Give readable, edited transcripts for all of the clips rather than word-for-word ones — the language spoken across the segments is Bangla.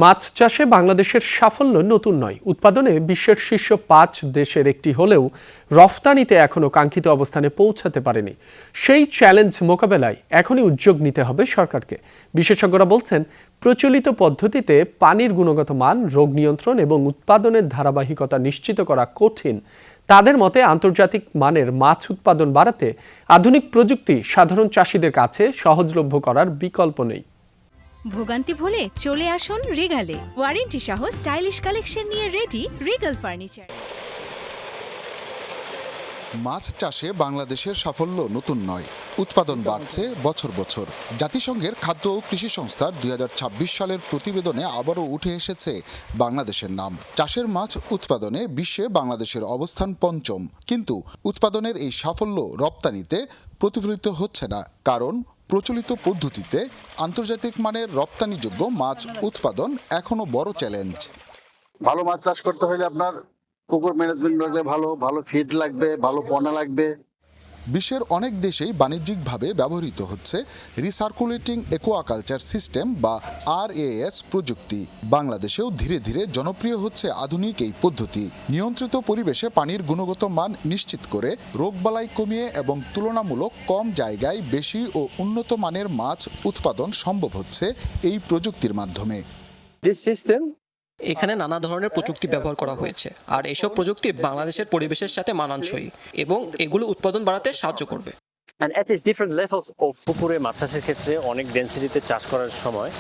মাছ চাষে বাংলাদেশের সাফল্য নতুন নয়। উৎপাদনে বিশ্বের শীর্ষ ৫ দেশের একটি হলেও রফতানিতে এখনো কাঙ্ক্ষিত অবস্থানে পৌঁছাতে পারেনি। সেই চ্যালেঞ্জ মোকাবেলায় এখনই উদ্যোগ নিতে হবে সরকারকে। বিশেষজ্ঞরা বলছেন, প্রচলিত পদ্ধতিতে পানির গুণগত মান, রোগ নিয়ন্ত্রণ এবং উৎপাদনের ধারাবাহিকতা নিশ্চিত করা কঠিন। তাদের মতে আন্তর্জাতিক মানের মাছ উৎপাদন বাড়াতে আধুনিক প্রযুক্তি সাধারণ চাষিদের কাছে সহজলভ্য করার বিকল্প নেই। ভোগান্তি ভুলে চলে আসুন রিগালে। ওয়ারেন্টি সহ স্টাইলিশ কালেকশন নিয়ে রেডি রিগাল ফার্নিচার। মাছ চাষে বাংলাদেশের সাফল্য নতুন নয়, উৎপাদন বাড়ছে বছর বছর। জাতিসংঘের খাদ্য ও কৃষি সংস্থার ২০২৬ সালের প্রতিবেদনে আবারও উঠে এসেছে বাংলাদেশের নাম। চাষের মাছ উৎপাদনে বিশ্বে বাংলাদেশের অবস্থান পঞ্চম, কিন্তু উৎপাদনের এই সাফল্য রপ্তানিতে প্রতিফলিত হচ্ছে না। কারণ প্রচলিত পদ্ধতিতে আন্তর্জাতিক মানের রপ্তানিযোগ্য মাছ উৎপাদন এখনো বড় চ্যালেঞ্জ। ভালো মাছ চাষ করতে হলে আপনার পুকুর ম্যানেজমেন্ট লাগবে, ভালো ফিড লাগবে, ভালো পোনা লাগবে। বিশ্বের অনেক দেশেই বাণিজ্যিকভাবে ব্যবহৃত হচ্ছে রিসার্কুলেটিং অ্যাকোয়াকালচার সিস্টেম বা RAS প্রযুক্তি। বাংলাদেশেও ধীরে ধীরে জনপ্রিয় হচ্ছে আধুনিক এই পদ্ধতি। নিয়ন্ত্রিত পরিবেশে পানির গুণগত মান নিশ্চিত করে রোগবালাই কমিয়ে এবং তুলনামূলক কম জায়গায় বেশি ও উন্নত মানের মাছ উৎপাদন সম্ভব হচ্ছে এই প্রযুক্তির মাধ্যমে। এখানে নানা ধরনের প্রযুক্তি ব্যবহার করা হয়েছে, আর এসব প্রযুক্তি বাংলাদেশের পরিবেশের সাথে মানানসই এবং এগুলো উৎপাদন বাড়াতে সাহায্য করবে। পুকুরে মাছ চাষের ক্ষেত্রে অনেক ডেন্সিটিতে চাষ করার সময়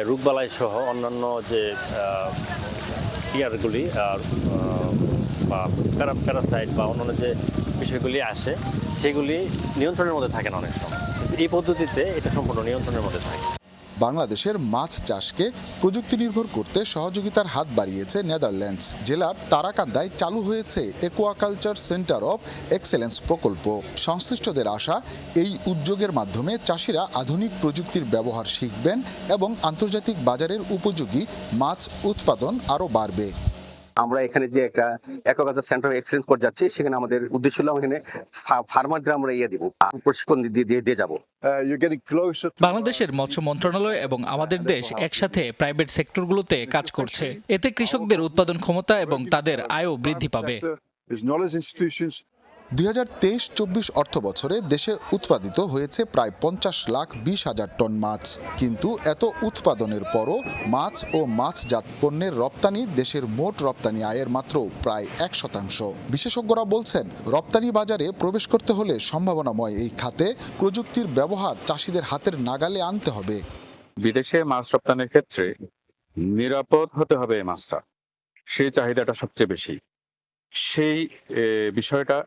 রোগবালাই সহ অন্যান্য যে ইয়ারগুলি বা প্যারাসাইট বা অন্যান্য যে বিষয়গুলি আসে সেগুলি নিয়ন্ত্রণের মধ্যে থাকে না অনেক সময়। এই পদ্ধতিতে এটা সম্পূর্ণ নিয়ন্ত্রণের মধ্যে থাকে। বাংলাদেশের মাছ চাষকে প্রযুক্তি নির্ভর করতে সহযোগিতার হাত বাড়িয়েছে নেদারল্যান্ডস। জেলার তারাকান্দায় চালু হয়েছে অ্যাকোয়াকালচার সেন্টার অব এক্সেলেন্স প্রকল্প। সংশ্লিষ্টদের আশা, এই উদ্যোগের মাধ্যমে চাষিরা আধুনিক প্রযুক্তির ব্যবহার শিখবেন এবং আন্তর্জাতিক বাজারের উপযোগী মাছ উৎপাদন আরও বাড়বে। আমরা এখানে যে একটা অ্যাকোয়াকালচার সেন্টার অফ এক্সেলেন্স করে যাচ্ছি, সেখানে আমাদের উদ্দেশ্য হলো এখানে ফার্মারদের আমরা দিব, প্রশিক্ষণ দিয়ে যাব। বাংলাদেশের মৎস্য মন্ত্রণালয় এবং আমাদের দেশ একসাথে প্রাইভেট সেক্টরগুলোতে কাজ করছে। এতে কৃষকদের উৎপাদন ক্ষমতা এবং তাদের আয়ও বৃদ্ধি পাবে। ২০২৩-২৪ অর্থ বছরে দেশে উৎপাদিত হয়েছে প্রায় ৫০,২০,০০০ টন মাছ। কিন্তু এত উৎপাদনের পরও মাছ ও মাছজাত পণ্যের রপ্তানি দেশের মোট রপ্তানি আয়ের মাত্র প্রায় ১%। বিশেষজ্ঞরা বলছেন, রপ্তানি বাজারে প্রবেশ করতে হলে সম্ভাবনাময় এই খাতে প্রযুক্তির ব্যবহার চাষিদের হাতের নাগালে আনতে হবে। বিদেশে মাছ রপ্তানির ক্ষেত্রে নিরাপদ হতে হবে এই মাছটা, সেই চাহিদাটা সবচেয়ে বেশি। সেই বিষয়টা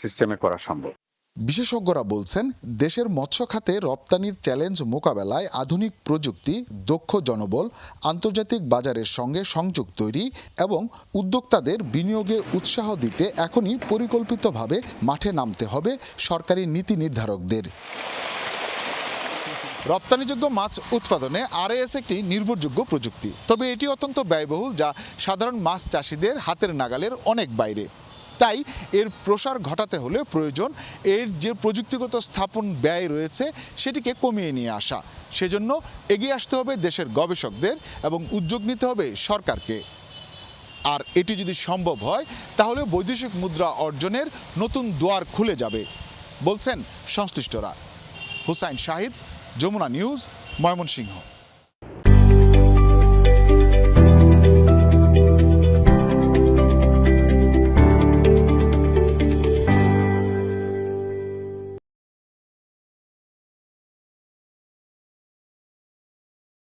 সিস্টেমে করা সম্ভব। বিশেষজ্ঞরা বলছেন, দেশের মৎস্য খাতে রপ্তানির চ্যালেঞ্জ মোকাবেলায় আধুনিক প্রযুক্তি, দক্ষ জনবল, আন্তর্জাতিক বাজারের সঙ্গে সংযোগ তৈরি এবং উদ্যোক্তাদের বিনিয়োগে উৎসাহ দিতে এখনই পরিকল্পিতভাবে মাঠে নামতে হবে সরকারি নীতি নির্ধারকদের। রপ্তানিযোগ্য মাছ উৎপাদনে RAS একটি নির্ভরযোগ্য প্রযুক্তি, তবে এটি অত্যন্ত ব্যয়বহুল, যা সাধারণ মাছ চাষিদের হাতের নাগালের অনেক বাইরে। তাই এর প্রসার ঘটাতে হলে প্রয়োজন এর যে প্রযুক্তিগত স্থাপন ব্যয় রয়েছে সেটিকে কমিয়ে নিয়ে আসা। সেজন্য এগিয়ে আসতে হবে দেশের গবেষকদের এবং উদ্যোগ নিতে হবে সরকারকে। আর এটি যদি সম্ভব হয় তাহলে বৈদেশিক মুদ্রা অর্জনের নতুন দুয়ার খুলে যাবে বলছেন সংশ্লিষ্টরা। হুসাইন শাহিদ, যমুনা নিউজ, ময়মনসিংহ।